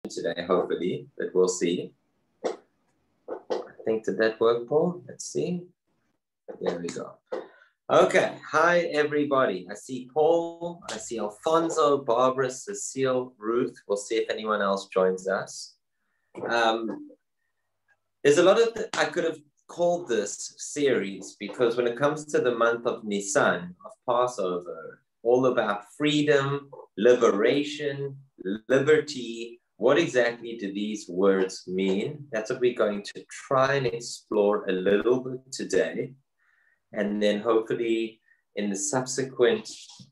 today, hopefully, but we'll see. I think, did that work, Paul? Let's see. There we go. Okay, hi everybody. I see Paul, I see Alfonso, Barbara, Cecile, Ruth. We'll see if anyone else joins us. There's a lot of, I could have called this series because when it comes to the month of Nisan, of Passover, all about freedom, liberation, liberty. What exactly do these words mean? That's what we're going to try and explore a little bit today. And then hopefully in the subsequent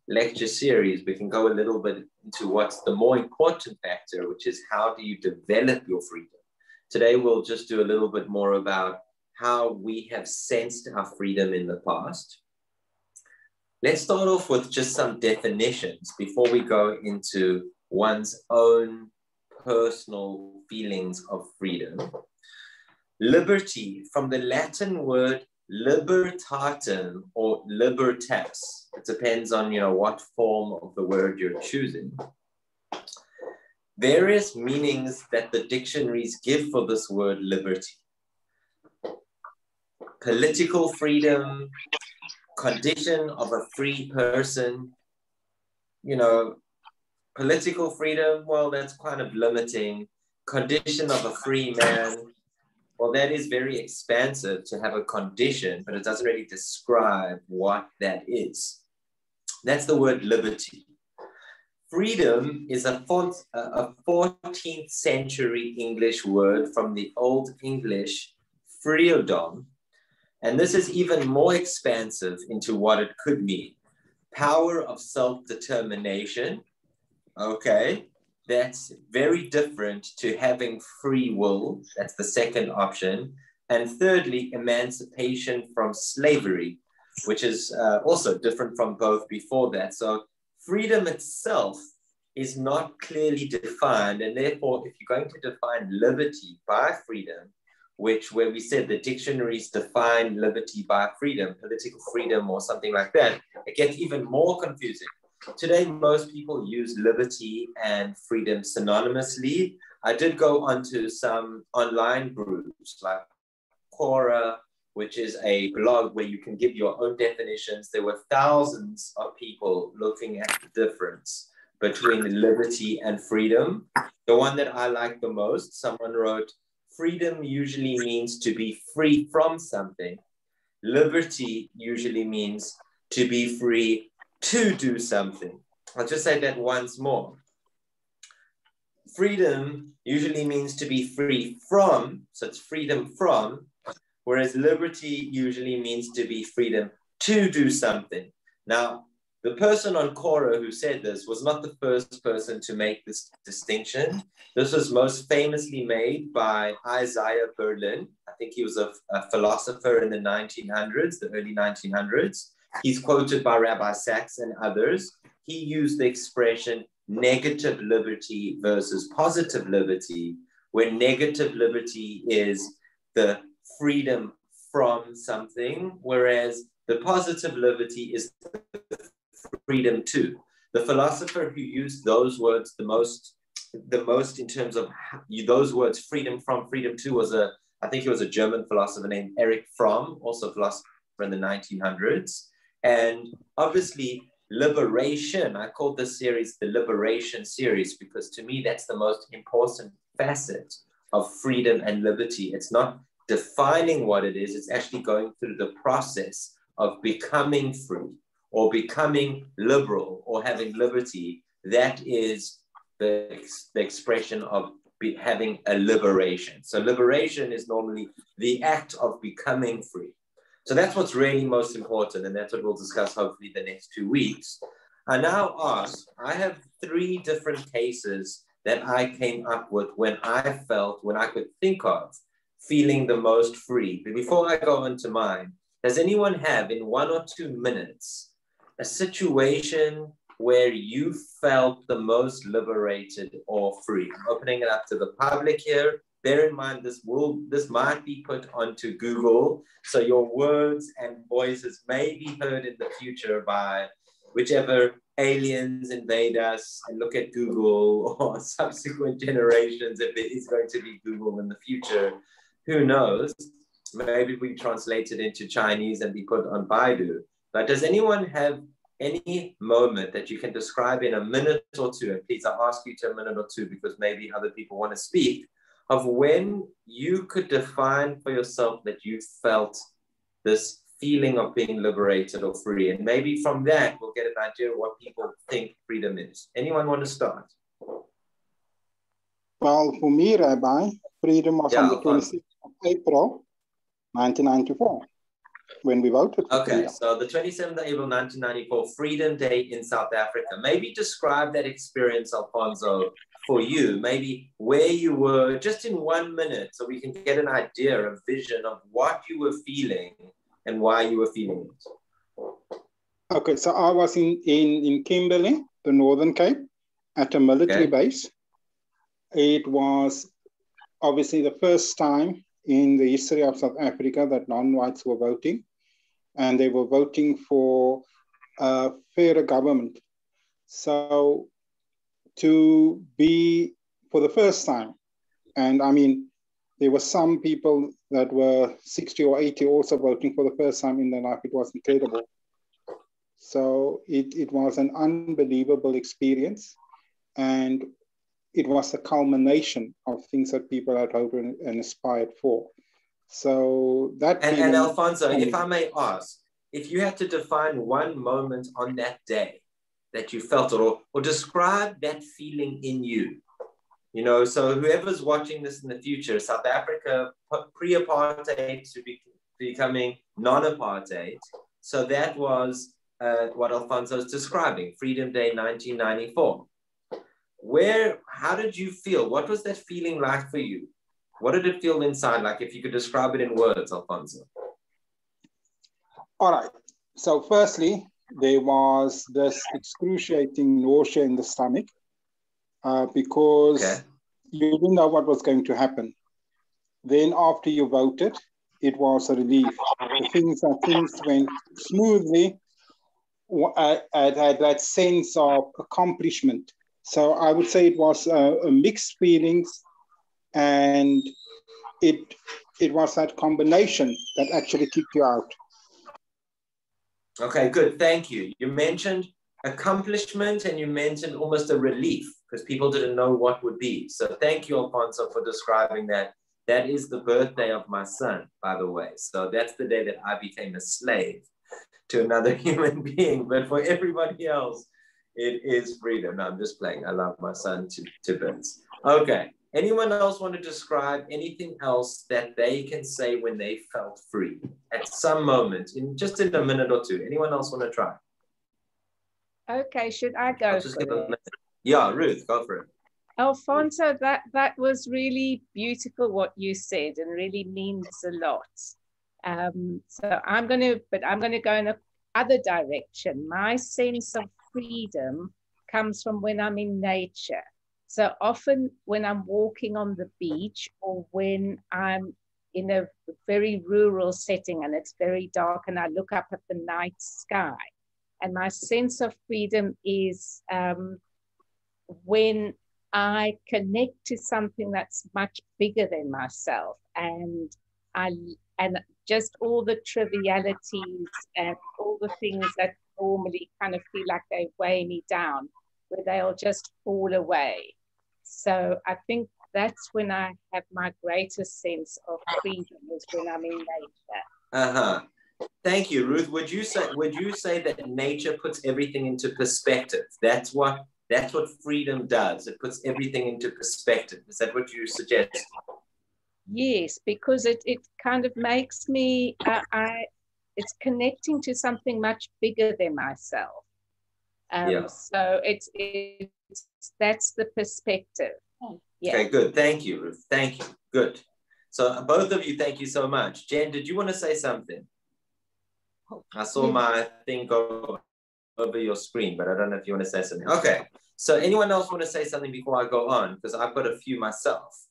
lecture series, we can go a little bit into what's the more important factor, which is how do you develop your freedom? Today, we'll just do a little bit more about how we have sensed our freedom in the past. Let's start off with just some definitions before we go into one's own personal feelings of freedom. Liberty, from the Latin word libertatem or libertas. It depends on, what form of the word you're choosing. Various meanings that the dictionaries give for this word liberty. Political freedom, condition of a free person. Political freedom, well, that's kind of limiting. Condition of a free man, well, that is very expansive to have a condition, but it doesn't really describe what that is. That's the word liberty. Freedom is a 14th century English word from the Old English freedom, and this is even more expansive into what it could mean. Power of self-determination, okay? That's very different to having free will. That's the second option. And thirdly, emancipation from slavery, which is also different from both before that. So freedom itself is not clearly defined. And therefore, if you're going to define liberty by freedom, where we said the dictionaries define liberty by freedom, political freedom or something like that, it gets even more confusing. Today, most people use liberty and freedom synonymously. I did go onto some online groups like Torah, which is a blog where you can give your own definitions. There were thousands of people looking at the difference between liberty and freedom. The one that I like the most, someone wrote, freedom usually means to be free from something. Liberty usually means to be free to do something. I'll just say that once more. Freedom usually means to be free from, so it's freedom from, whereas liberty usually means to be freedom to do something. Now, the person on Quora who said this was not the first person to make this distinction. This was most famously made by Isaiah Berlin. I think he was a philosopher in the 1900s, the early 1900s. He's quoted by Rabbi Sachs and others. He used the expression negative liberty versus positive liberty, where negative liberty is the freedom from something, whereas the positive liberty is the freedom to. The philosopher who used those words the most in terms of those words, freedom from, freedom to, I think he was a German philosopher named Erich Fromm, also a philosopher in the 1900s. And obviously, liberation, I called this series the Liberation series because to me, that's the most important facet of freedom and liberty. It's not defining what it is, it's actually going through the process of becoming free or becoming liberal or having liberty. That is the expression of having a liberation. So liberation is normally the act of becoming free. So that's what's really most important, and that's what we'll discuss hopefully the next 2 weeks. I now ask, I have 3 different cases that I came up with when I could think of feeling the most free. But before I go into mine, does anyone have in 1 or 2 minutes a situation where you felt the most liberated or free? I'm opening it up to the public here. Bear in mind, this might be put onto Google, so your words and voices may be heard in the future by whichever aliens invade us and look at Google or subsequent generations, if it is going to be Google in the future, who knows? Maybe we translate it into Chinese and be put on Baidu. But does anyone have any moment that you can describe in a minute or two? And please, I ask you to a minute or two because maybe other people want to speak, of when you could define for yourself that you felt this feeling of being liberated or free. And maybe from that, we'll get an idea of what people think freedom is. Anyone want to start? Well, for me, Rabbi, freedom was on the 26th of April, 1994, when we voted for Okay, freedom. so the 27th of April, 1994, Freedom Day in South Africa. Maybe describe that experience, Alfonso, for you. Maybe where you were, just in 1 minute, so we can get an idea, a vision of what you were feeling and why you were feeling it. Okay, so I was in Kimberley, the Northern Cape, at a military base. It was obviously the first time in the history of South Africa that non-whites were voting, and they were voting for a fairer government. So to be, for the first time, and I mean, there were some people that were 60 or 80 also voting for the first time in their life. It was incredible. So it was an unbelievable experience, and it was the culmination of things that people had hoped and aspired for. So that and Alfonso, if I may ask, if you had to define one moment on that day that you felt it, or describe that feeling in you, you know, so whoever's watching this in the future, South Africa, pre-apartheid to becoming non-apartheid. So that was what Alfonso is describing, Freedom Day 1994. How did you feel? What was that feeling like for you? What did it feel inside? Like if you could describe it in words, Alfonso. All right. So firstly, there was this excruciating nausea in the stomach because you didn't know what was going to happen. Then after you voted, it was a relief. Things went smoothly. I had that sense of accomplishment. So I would say it was a mixed feelings, and it was that combination that actually kicked you out. Okay, good. Thank you. You mentioned accomplishment and you mentioned almost a relief because people didn't know what would be. So thank you, Alfonso, for describing that. That is the birthday of my son, by the way. So that's the day that I became a slave to another human being. But for everybody else, it is freedom. No, I'm just playing. I love my son to bits. Okay. Anyone else want to describe anything else that they can say when they felt free at some moment, just in a minute or two? Anyone else want to try? Okay, should I go for it? Yeah, Ruth, go for it. Alfonso, that was really beautiful what you said, and really means a lot. So I'm going to go in a other direction. My sense of freedom comes from when I'm in nature. So often when I'm walking on the beach, or when I'm in a very rural setting and it's very dark and I look up at the night sky, and my sense of freedom is when I connect to something that's much bigger than myself, and just all the trivialities and all the things that normally kind of feel like they weigh me down, where they'll just fall away. So I think that's when I have my greatest sense of freedom, is when I'm in nature. Thank you, Ruth. Would you say that nature puts everything into perspective? That's what freedom does. It puts everything into perspective. Is that what you suggest? Yes, because it kind of makes me, it's connecting to something much bigger than myself. So that's the perspective. Yeah. Okay, good. Thank you, Ruth. Thank you. Good. So both of you, thank you so much. Jen, did you want to say something? I saw my thing go over your screen, but I don't know if you want to say something. Okay. So anyone else want to say something before I go on? Because I've got a few myself.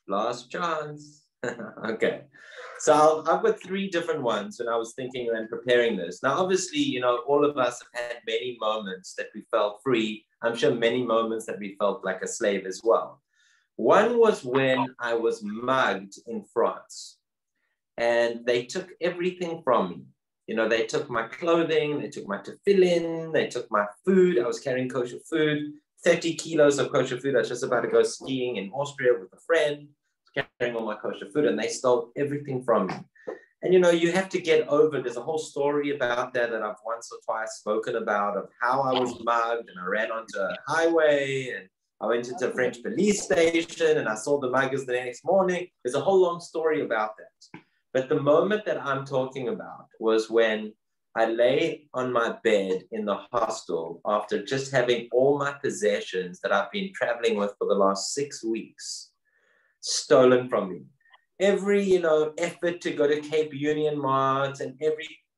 Last chance. Okay. So I've got three different ones when I was thinking and preparing this. Now, obviously, all of us have had many moments that we felt free. I'm sure many moments that we felt like a slave as well. One was when I was mugged in France, and they took everything from me. They took my clothing, they took my tefillin, they took my food. I was carrying kosher food, 30 kilos of kosher food. I was just about to go skiing in Austria with a friend, carrying all my kosher food, and they stole everything from me. And you have to get over, there's a whole story about that I've once or twice spoken about, of how I was mugged and I ran onto a highway and I went into a French police station and I saw the muggers the next morning. There's a whole long story about that. But the moment that I'm talking about was when I lay on my bed in the hostel after just having all my possessions that I've been traveling with for the last 6 weeks stolen from me. Every, effort to go to Cape Union Mart and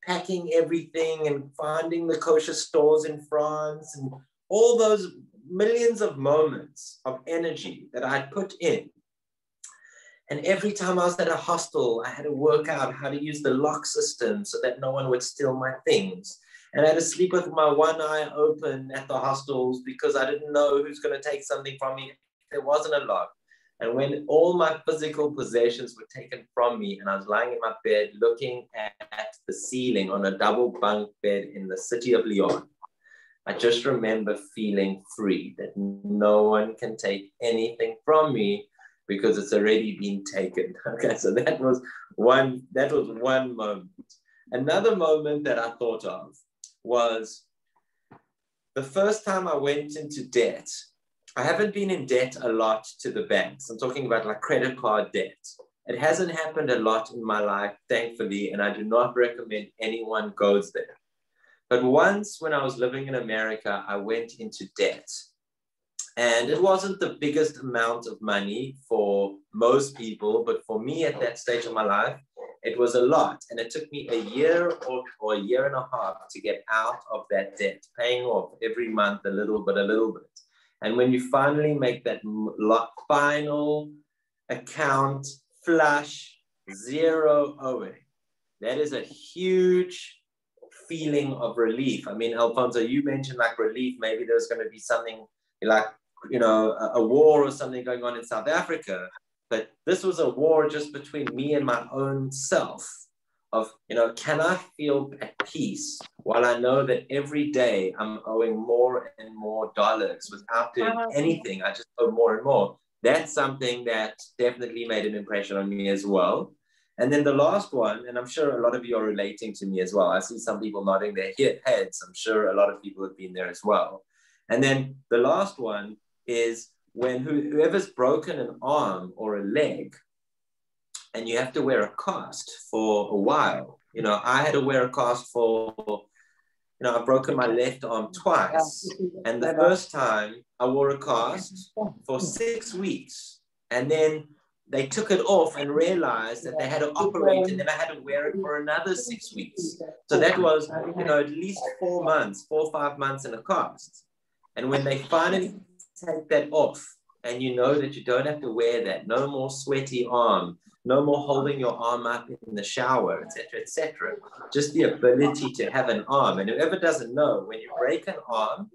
packing everything and finding the kosher stores in France and all those millions of moments of energy that I put in. And every time I was at a hostel, I had to work out how to use the lock system so that no one would steal my things. And I had to sleep with my one eye open at the hostels because I didn't know who's going to take something from me if there wasn't a lock. And when all my physical possessions were taken from me and I was lying in my bed looking at the ceiling on a double bunk bed in the city of Lyon, I just remember feeling free, that no one can take anything from me because it's already been taken. Okay, so that was one moment. Another moment that I thought of was the first time I went into debt. I haven't been in debt a lot to the banks. I'm talking about like credit card debt. It hasn't happened a lot in my life, thankfully, and I do not recommend anyone goes there. But once when I was living in America, I went into debt. And it wasn't the biggest amount of money for most people, but for me at that stage of my life, it was a lot. And it took me a year or a year and a half to get out of that debt, paying off every month a little bit. And when you finally make that final account flush, zero owing, that is a huge feeling of relief. I mean, Alfonso, you mentioned like relief. Maybe there's going to be something like, a war or something going on in South Africa. But this was a war just between me and my own self of, can I feel at peace while I know that every day I'm owing more and more dollars without doing anything? I just owe more and more. That's something that definitely made an impression on me as well. And then the last one, and I'm sure a lot of you are relating to me as well. I see some people nodding their heads. I'm sure a lot of people have been there as well. And then the last one is when whoever's broken an arm or a leg and you have to wear a cast for a while. I had to wear a cast for, I've broken my left arm twice. And the first time I wore a cast for 6 weeks. And then they took it off and realized that they had to operate, and then I had to wear it for another 6 weeks. So that was, at least 4 or 5 months in a cast. And when they finally take that off, and that you don't have to wear that, no more sweaty arm, no more holding your arm up in the shower, etc., just the ability to have an arm. And whoever doesn't know, when you break an arm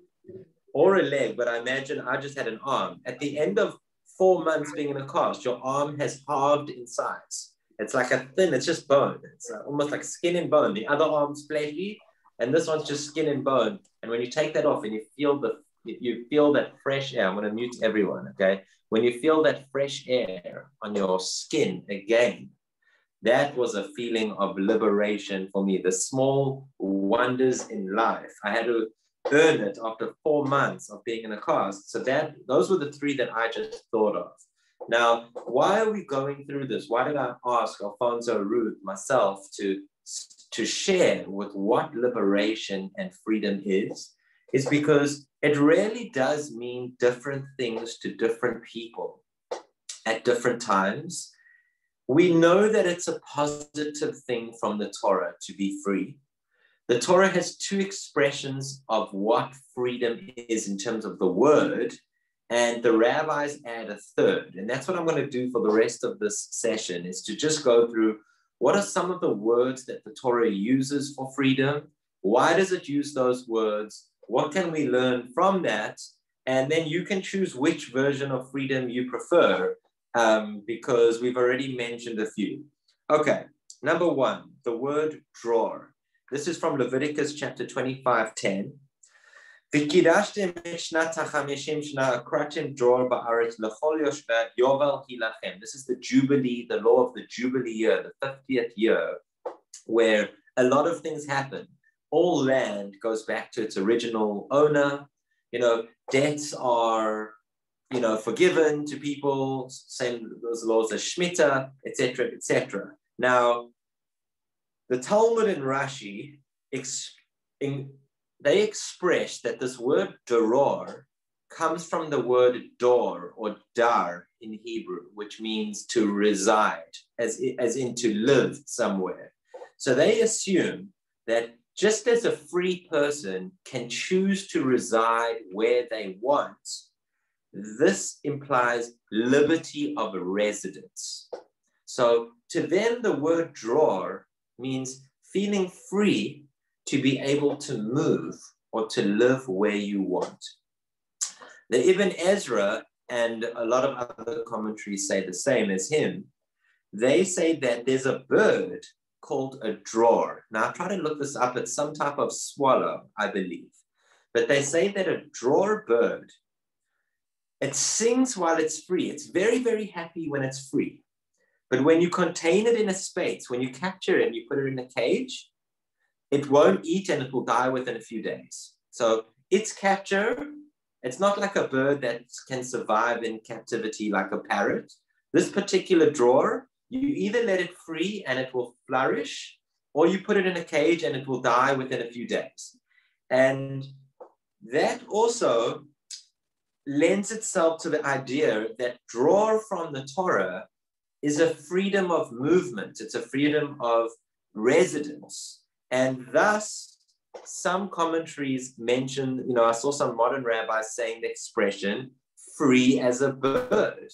or a leg, but I imagine I just had an arm, at the end of 4 months being in a cast, your arm has halved in size. It's like it's just bone. It's almost like skin and bone. The other arm's fleshy, and this one's just skin and bone. And when you take that off and you feel that fresh air, I'm going to mute everyone, okay? When you feel that fresh air on your skin again, that was a feeling of liberation for me. The small wonders in life. I had to earn it after 4 months of being in a cast. So those were the three that I just thought of. Now, why are we going through this? Why did I ask Alfonso, Ruth, myself to share with what liberation and freedom is? Is because it really does mean different things to different people at different times. We know that it's a positive thing from the Torah to be free. The Torah has two expressions of what freedom is in terms of the word, and the rabbis add a third. And that's what I'm going to do for the rest of this session, is to just go through what are some of the words that the Torah uses for freedom? Why does it use those words? What can we learn from that? And then you can choose which version of freedom you prefer, because we've already mentioned a few. Okay, number one, the word dror. This is from Leviticus chapter 25:10. This is the Jubilee, the law of the Jubilee year, the 50th year, where a lot of things happen. All land goes back to its original owner. Debts are, forgiven to people, same those laws as Shemitah, etc., etc. Now, the Talmud and Rashi, they express that this word doror comes from the word dor or dar in Hebrew, which means to reside, as in to live somewhere. So they assume that just as a free person can choose to reside where they want, this implies liberty of residence. So to them, the word dror means feeling free to be able to move or to live where you want. The Ibn Ezra and a lot of other commentaries say the same as him. They say that there's a bird called a dror. Now I try to look this up. It's some type of swallow, I believe. But they say that a dror bird, it sings while it's free. It's very, very happy when it's free. But when you contain it in a space, when you capture it and you put it in a cage, it won't eat and it will die within a few days. So its capture, it's not like a bird that can survive in captivity like a parrot. This particular dror, you either let it free and it will flourish, or you put it in a cage and it will die within a few days. And that also lends itself to the idea that dror from the Torah is a freedom of movement. It's a freedom of residence. And thus, some commentaries mention, I saw some modern rabbis saying the expression free as a bird.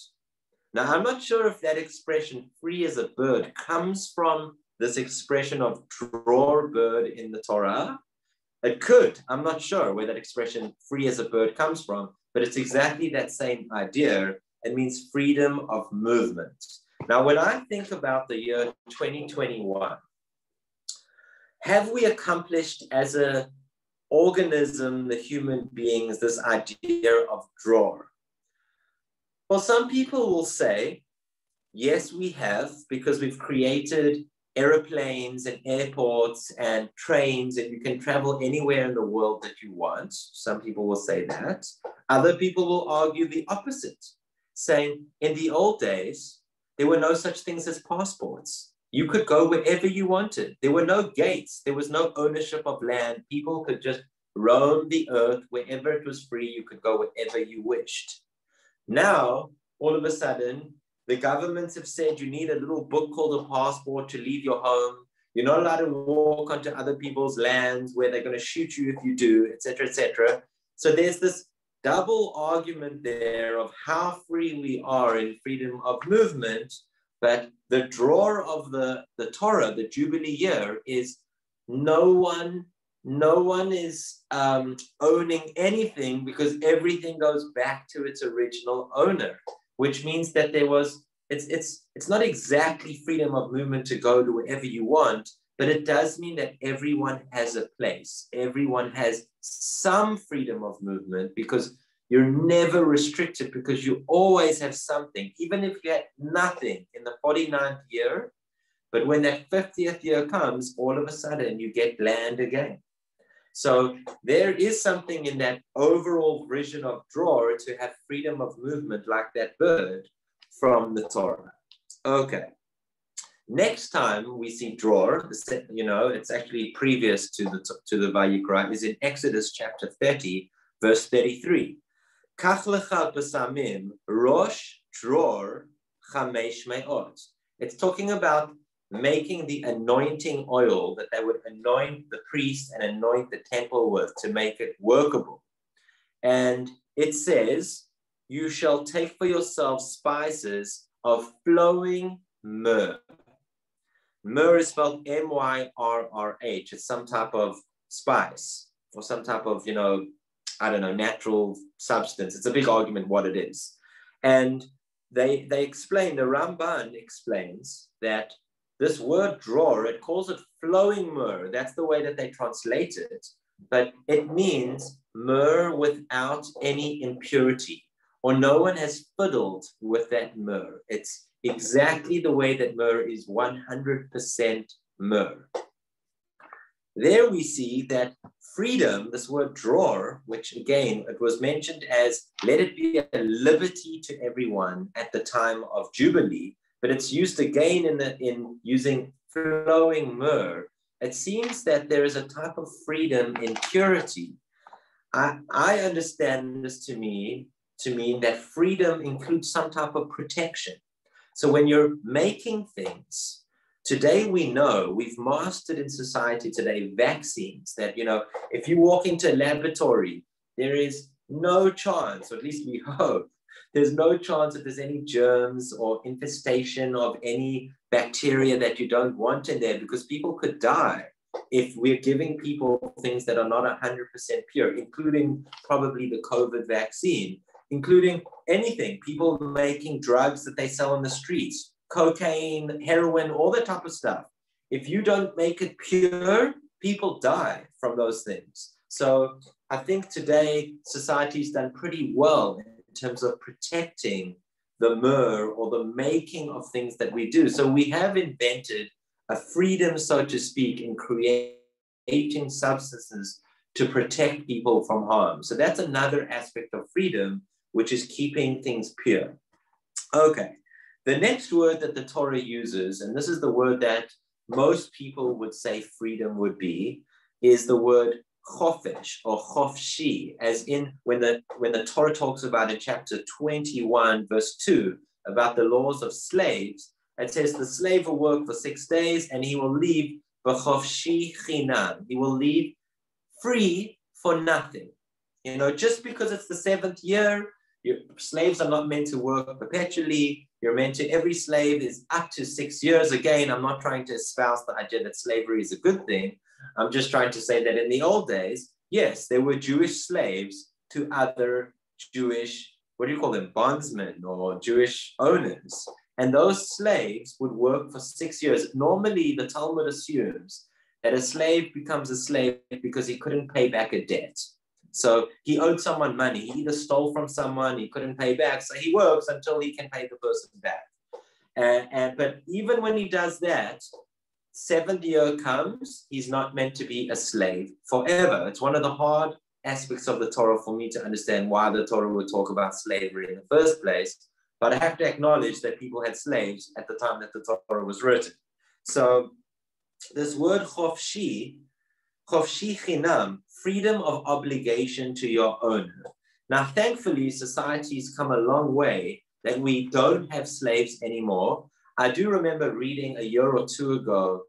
Now, I'm not sure if that expression free as a bird comes from this expression of dror bird in the Torah. It could. I'm not sure where that expression free as a bird comes from, but it's exactly that same idea. It means freedom of movement. Now, when I think about the year 2021, have we accomplished as an organism, the human beings, this idea of dror? Well, some people will say, yes, we have, because we've created airplanes and airports and trains, and you can travel anywhere in the world that you want. Some people will say that. Other people will argue the opposite, saying in the old days, there were no such things as passports. You could go wherever you wanted. There were no gates. There was no ownership of land. People could just roam the earth wherever it was free. You could go wherever you wished. Now, all of a sudden, the governments have said you need a little book called a passport to leave your home. You're not allowed to walk onto other people's lands where they're going to shoot you if you do, etc., etc. So there's this double argument there of how free we are in freedom of movement, but the draw of the Torah, the Jubilee year, is no one is owning anything, because everything goes back to its original owner, which means that it's not exactly freedom of movement to go to wherever you want, but it does mean that everyone has a place. Everyone has some freedom of movement, because you're never restricted, because you always have something, even if you had nothing in the 49th year. But when that 50th year comes, all of a sudden you get land again. So there is something in that overall vision of draw to have freedom of movement like that bird from the Torah. Okay. Next time we see draw, it's actually previous to the Vayikra, is in Exodus chapter 30, verse 33. Kach lecha b'samim rosh dror chamesh me'ot. It's talking about making the anointing oil that they would anoint the priest and anoint the temple with to make it workable. And it says you shall take for yourselves spices of flowing myrrh. Myrrh is spelled M-Y-R-R-H. It's some type of spice or some type of, I don't know, natural substance. It's a big argument what it is. And they explain, the Ramban explains that this word dror, it calls it flowing myrrh. That's the way that they translate it. But it means myrrh without any impurity, or no one has fiddled with that myrrh. It's exactly the way that myrrh is 100% myrrh. There we see that freedom, this word dror, which again, it was mentioned as let it be a liberty to everyone at the time of Jubilee, but it's used again in using flowing myrrh. It seems that there is a type of freedom in purity. I understand this to mean that freedom includes some type of protection. So when you're making things, today we know, we've mastered in society today vaccines that, if you walk into a laboratory, there is no chance, or at least we hope, there's no chance that there's any germs or infestation of any bacteria that you don't want in there, because people could die if we're giving people things that are not 100% pure, including probably the COVID vaccine, including anything, people making drugs that they sell on the streets, cocaine, heroin, all that type of stuff. If you don't make it pure, people die from those things. So I think today society's done pretty well in terms of protecting the myrrh or the making of things that we do. So we have invented a freedom, so to speak, in creating substances to protect people from harm. So that's another aspect of freedom, which is keeping things pure. Okay, the next word that the Torah uses, and this is the word that most people would say freedom would be, is the word chofesh or chofshi, as in when the Torah talks about in chapter 21, verse 2, about the laws of slaves, it says the slave will work for 6 days and he will leave b'chofshi chinam. He will leave free for nothing. Just because it's the 7th year, slaves are not meant to work perpetually. Every slave is up to 6 years. Again, I'm not trying to espouse the idea that slavery is a good thing. I'm just trying to say that in the old days, yes, there were Jewish slaves to other Jewish, what do you call them, bondsmen or Jewish owners. And those slaves would work for 6 years. Normally, the Talmud assumes that a slave becomes a slave because he couldn't pay back a debt. So he owed someone money. He either stole from someone, he couldn't pay back. So he works until he can pay the person back. But even when he does that, 7th year comes, he's not meant to be a slave forever. It's one of the hard aspects of the Torah for me to understand why the Torah would talk about slavery in the first place. But I have to acknowledge that people had slaves at the time that the Torah was written. So this word chofshi chinam, freedom of obligation to your owner. Now, thankfully, society's come a long way that we don't have slaves anymore. I do remember reading a year or two ago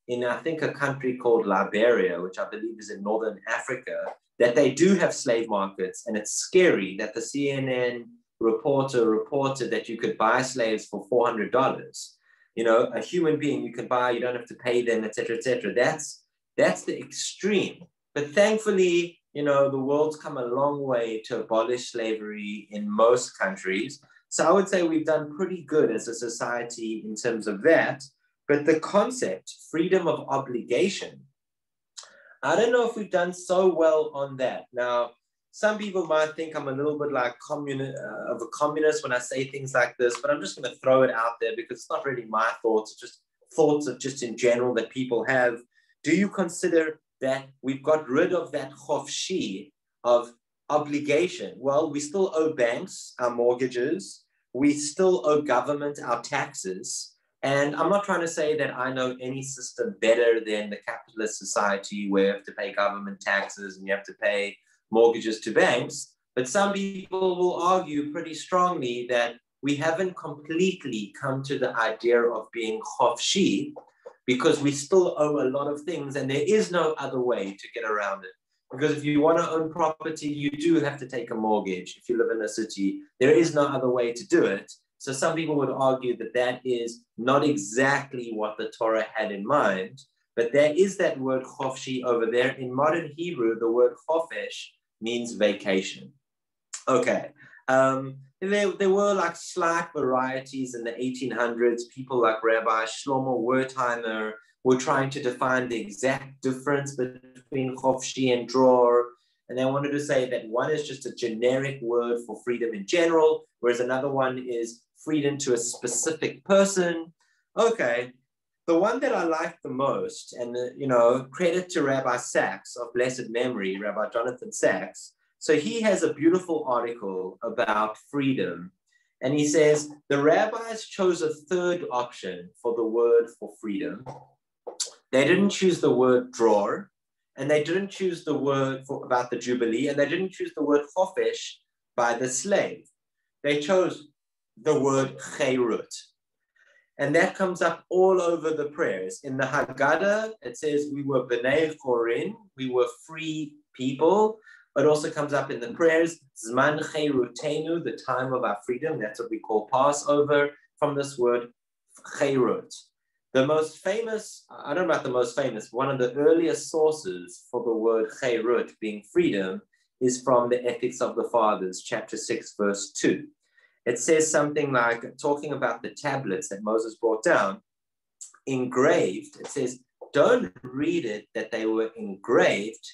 in, I think, a country called Liberia, which I believe is in Northern Africa, that they do have slave markets. And it's scary that the CNN reporter reported that you could buy slaves for $400. A human being you can buy, you don't have to pay them, etc., etc. That's the extreme. But thankfully, the world's come a long way to abolish slavery in most countries. So I would say we've done pretty good as a society in terms of that. But the concept, freedom of obligation, I don't know if we've done so well on that. Now, some people might think I'm a little bit like of a communist when I say things like this, but I'm just going to throw it out there because it's not really my thoughts, it's just thoughts of just in general that people have. Do you consider that we've got rid of that chofshi of obligation? Well, we still owe banks our mortgages. We still owe government our taxes. And I'm not trying to say that I know any system better than the capitalist society where you have to pay government taxes and you have to pay mortgages to banks. But some people will argue pretty strongly that we haven't completely come to the idea of being chofshi, because we still owe a lot of things and there is no other way to get around it. Because if you want to own property, you do have to take a mortgage. If you live in a city, there is no other way to do it. So some people would argue that that is not exactly what the Torah had in mind, but there is that word chofshi over there. In modern Hebrew, the word chofesh means vacation. Okay. There were like slight varieties in the 1800s. People like Rabbi Shlomo Wertheimer were trying to define the exact difference between chofshi and dror. And they wanted to say that one is just a generic word for freedom in general, whereas another one is freedom to a specific person. Okay. The one that I like the most, and credit to Rabbi Sachs of blessed memory, Rabbi Jonathan Sachs. So he has a beautiful article about freedom. And he says, the rabbis chose a third option for the word for freedom. They didn't choose the word dror, and they didn't choose the word about the Jubilee, and they didn't choose the word chofesh by the slave. They chose the word cherut. And that comes up all over the prayers. In the Haggadah, it says we were b'nei chorin, we were free people. It also comes up in the prayers, Zman Cherutenu, the time of our freedom. That's what we call Passover, from this word Cherut. The most famous, I don't know about the most famous, one of the earliest sources for the word Cherut being freedom is from the Ethics of the Fathers, chapter 6, verse 2. It says something like, talking about the tablets that Moses brought down, engraved, it says, don't read it that they were engraved.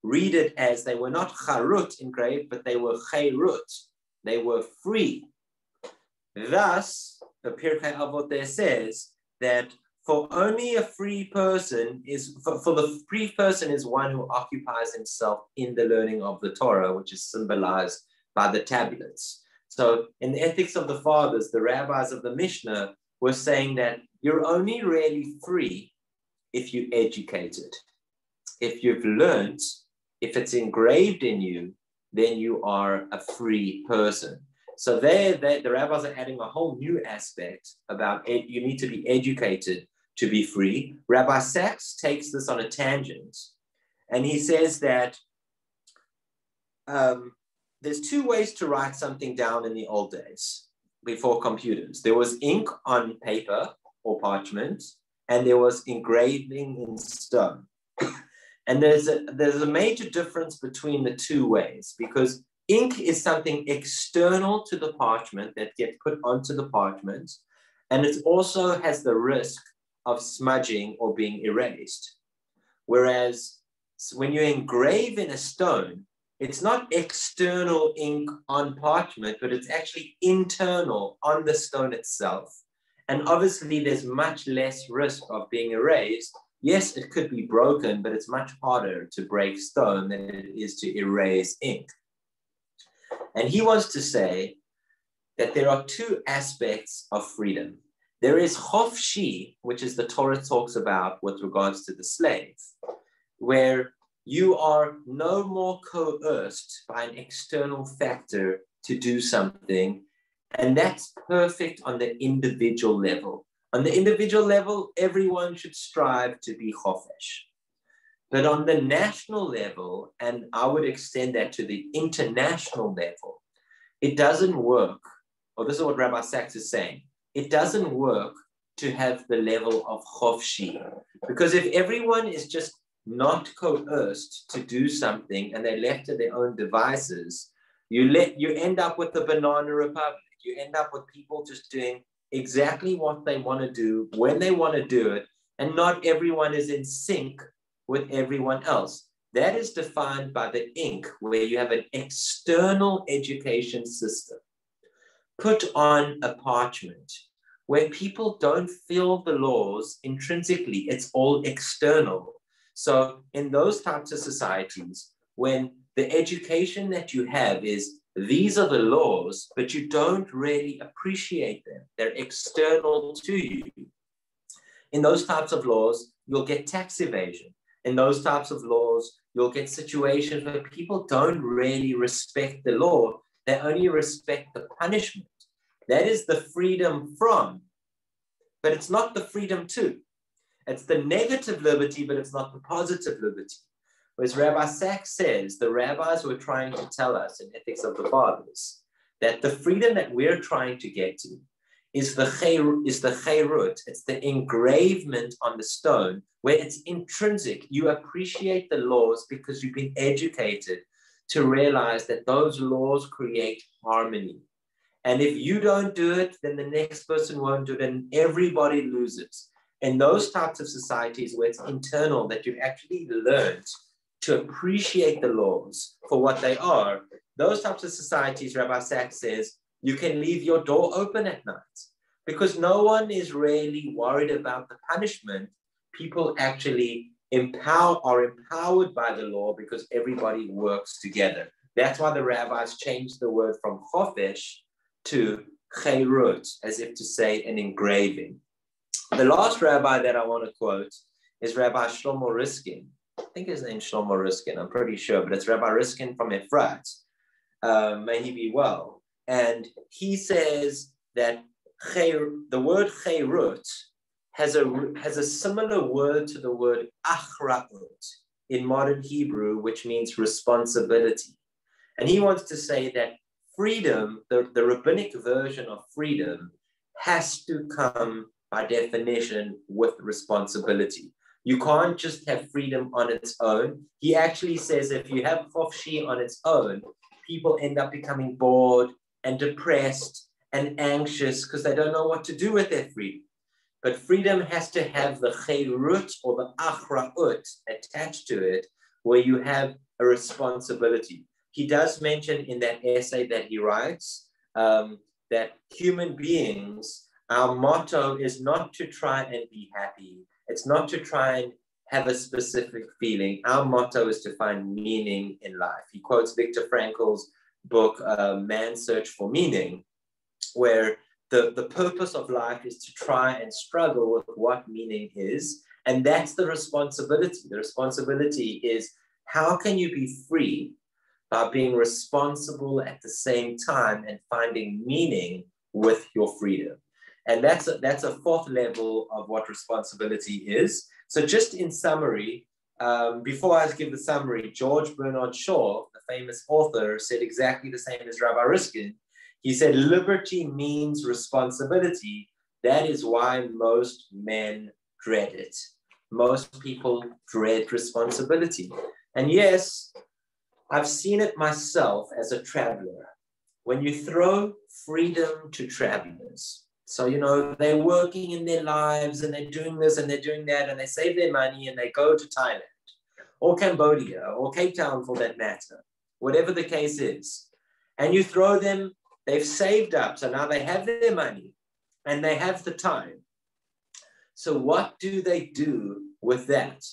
Read it as they were not charut engraved, but they were cherut. They were free. Thus, the Pirkei Avot there says that for only a free person for the free person is one who occupies himself in the learning of the Torah, which is symbolized by the tablets. So in the Ethics of the Fathers, the rabbis of the Mishnah were saying that you're only really free if you're educated. If you've learned, if it's engraved in you, then you are a free person. So the rabbis are adding a whole new aspect about you need to be educated to be free. Rabbi Sachs takes this on a tangent, and he says that there's two ways to write something down in the old days before computers. There was ink on paper or parchment, and there was engraving in stone. And there's a major difference between the two ways, because ink is something external to the parchment that gets put onto the parchment, and it also has the risk of smudging or being erased. Whereas when you engrave in a stone, it's not external ink on parchment, but it's actually internal on the stone itself. And obviously there's much less risk of being erased. Yes, it could be broken, but it's much harder to break stone than it is to erase ink. And he wants to say that there are two aspects of freedom. There is chofshi, which is the Torah talks about with regards to the slave, where you are no more coerced by an external factor to do something. And that's perfect on the individual level. On the individual level, everyone should strive to be chofesh. But on the national level, and I would extend that to the international level, it doesn't work, or this is what Rabbi Sachs is saying, it doesn't work to have the level of chofshi. Because if everyone is just not coerced to do something and they're left to their own devices, you end up with the banana republic. You end up with people just doing exactly what they want to do, when they want to do it, and not everyone is in sync with everyone else. That is defined by the ink, where you have an external education system put on a parchment, where people don't feel the laws intrinsically. It's all external. So in those types of societies, when the education that you have is these are the laws, but you don't really appreciate them. They're external to you. In those types of laws, you'll get tax evasion. In those types of laws, you'll get situations where people don't really respect the law. They only respect the punishment. That is the freedom from, but it's not the freedom to. It's the negative liberty, but it's not the positive liberty. Whereas Rabbi Sachs says the rabbis were trying to tell us in Ethics of the Fathers that the freedom that we're trying to get to is the chayrut, it's the engravement on the stone where it's intrinsic. You appreciate the laws because you've been educated to realize that those laws create harmony. And if you don't do it, then the next person won't do it and everybody loses. And those types of societies where it's internal, that you've actually learned to appreciate the laws for what they are, those types of societies, Rabbi Sachs says, you can leave your door open at night because no one is really worried about the punishment. People actually are empowered by the law because everybody works together. That's why the rabbis changed the word from chofesh to chayrut, as if to say an engraving. The last rabbi that I want to quote is Rabbi Shlomo Riskin. I think his name's Shlomo Riskin, I'm pretty sure, but it's Rabbi Riskin from Efrat. May he be well. And he says that the word chayrut has a similar word to the word achra'ut in modern Hebrew, which means responsibility. And he wants to say that freedom, the rabbinic version of freedom, has to come by definition with responsibility. You can't just have freedom on its own. He actually says if you have chofshi on its own, people end up becoming bored and depressed and anxious because they don't know what to do with their freedom. But freedom has to have the chayrut or the achra'ut attached to it, where you have a responsibility. He does mention in that essay that he writes that human beings, our motto is not to try and be happy. It's not to try and have a specific feeling. Our motto is to find meaning in life. He quotes Viktor Frankl's book, Man's Search for Meaning, where the purpose of life is to try and struggle with what meaning is. And that's the responsibility. The responsibility is how can you be free by being responsible at the same time and finding meaning with your freedom. And that's a fourth level of what responsibility is. So just in summary, before I give the summary, George Bernard Shaw, the famous author, said exactly the same as Rabbi Riskin. He said, liberty means responsibility. That is why most men dread it. Most people dread responsibility. And yes, I've seen it myself as a traveler. When you throw freedom to travelers, so, they're working in their lives and they're doing this and they're doing that and they save their money and they go to Thailand or Cambodia or Cape Town for that matter, whatever the case is. And you throw them, they've saved up, so now they have their money and they have the time. So what do they do with that?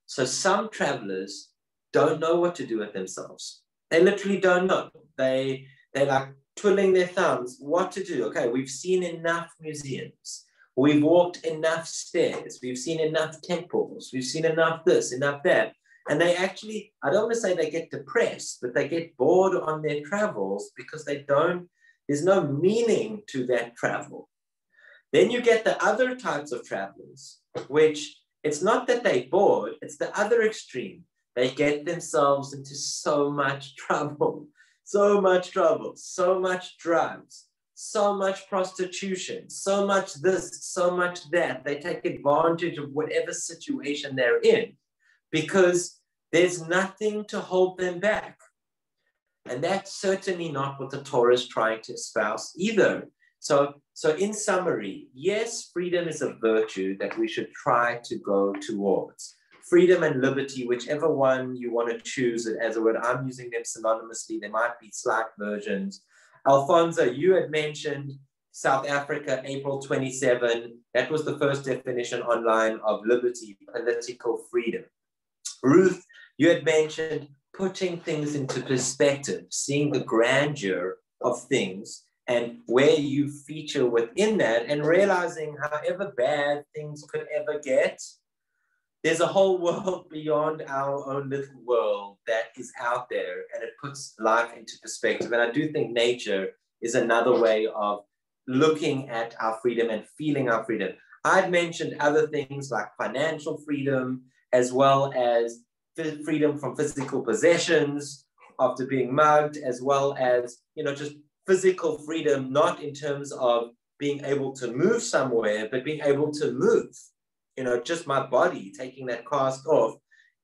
So some travelers don't know what to do with themselves. They literally don't know. They're like twiddling their thumbs, what to do. Okay, we've seen enough museums. We've walked enough stairs. We've seen enough temples. We've seen enough this, enough that. And they actually, I don't want to say they get depressed, but they get bored on their travels because there's no meaning to that travel. Then you get the other types of travelers, which it's not that they're bored, it's the other extreme. They get themselves into so much trouble, so much drugs, so much prostitution, so much this, so much that. They take advantage of whatever situation they're in because there's nothing to hold them back. And that's certainly not what the Torah is trying to espouse either. So in summary, yes, freedom is a virtue that we should try to go towards. Freedom and liberty, whichever one you want to choose it as a word, I'm using them synonymously. There might be slight versions. Alfonso, you had mentioned South Africa, April 27. That was the first definition online of liberty, political freedom. Ruth, you had mentioned putting things into perspective, seeing the grandeur of things and where you feature within that and realizing however bad things could ever get, there's a whole world beyond our own little world that is out there, and it puts life into perspective. And I do think nature is another way of looking at our freedom and feeling our freedom. I've mentioned other things like financial freedom, as well as freedom from physical possessions after being mugged, as well as, just physical freedom, not in terms of being able to move somewhere, but being able to move, just my body, taking that cast off.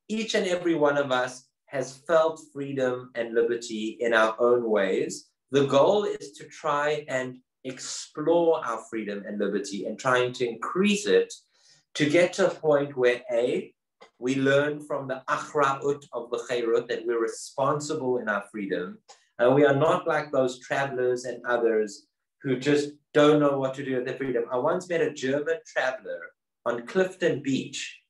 Each and every one of us has felt freedom and liberty in our own ways. The goal is to try and explore our freedom and liberty and trying to increase it to get to a point where we learn from the achra'ut of the chayrut that we're responsible in our freedom, and we are not like those travelers and others who just don't know what to do with their freedom. I once met a German traveler on Clifton Beach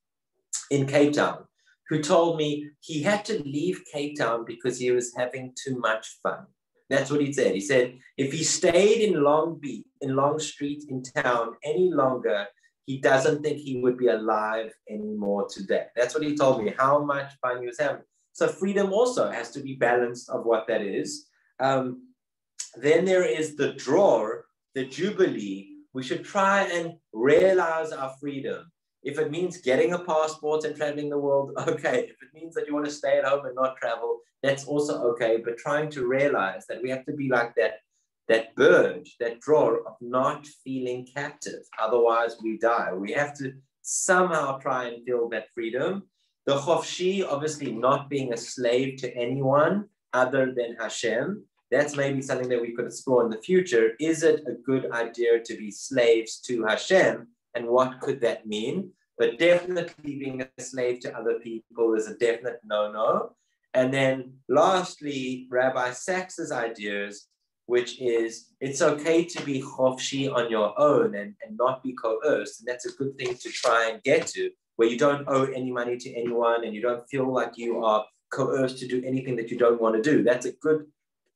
in Cape Town who told me he had to leave Cape Town because he was having too much fun. That's what he said. He said if he stayed in Long Street in town any longer, he doesn't think he would be alive anymore today. That's what he told me, how much fun he was having. So freedom also has to be balanced of what that is. Then there is the drawer, the jubilee. We should try and realize our freedom. If it means getting a passport and traveling the world, okay. If it means that you want to stay at home and not travel, that's also okay. But trying to realize that we have to be like that bird, that drawer of not feeling captive. Otherwise we die. We have to somehow try and feel that freedom. The chofshi, obviously not being a slave to anyone other than Hashem. That's maybe something that we could explore in the future. Is it a good idea to be slaves to Hashem? And what could that mean? But definitely being a slave to other people is a definite no-no. And then lastly, Rabbi Sachs's ideas, which is it's okay to be chofshi on your own and not be coerced. And that's a good thing to try and get to, where you don't owe any money to anyone and you don't feel like you are coerced to do anything that you don't want to do. That's a good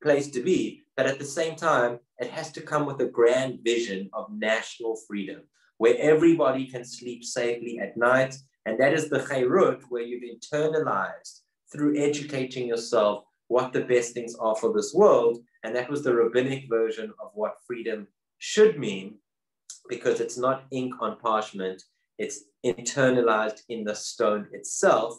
place to be. But at the same time, it has to come with a grand vision of national freedom, where everybody can sleep safely at night. And that is the chayrut, where you've internalized through educating yourself what the best things are for this world. And that was the rabbinic version of what freedom should mean, because it's not ink on parchment, it's internalized in the stone itself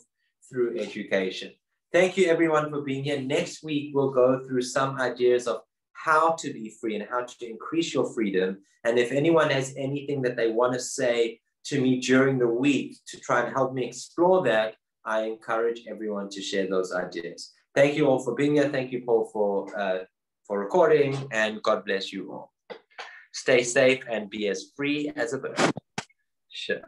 through education. Thank you everyone for being here. Next week, we'll go through some ideas of how to be free and how to increase your freedom. And if anyone has anything that they want to say to me during the week to try and help me explore that, I encourage everyone to share those ideas. Thank you all for being here. Thank you, Paul, for recording, and God bless you all. Stay safe and be as free as a bird. Sure.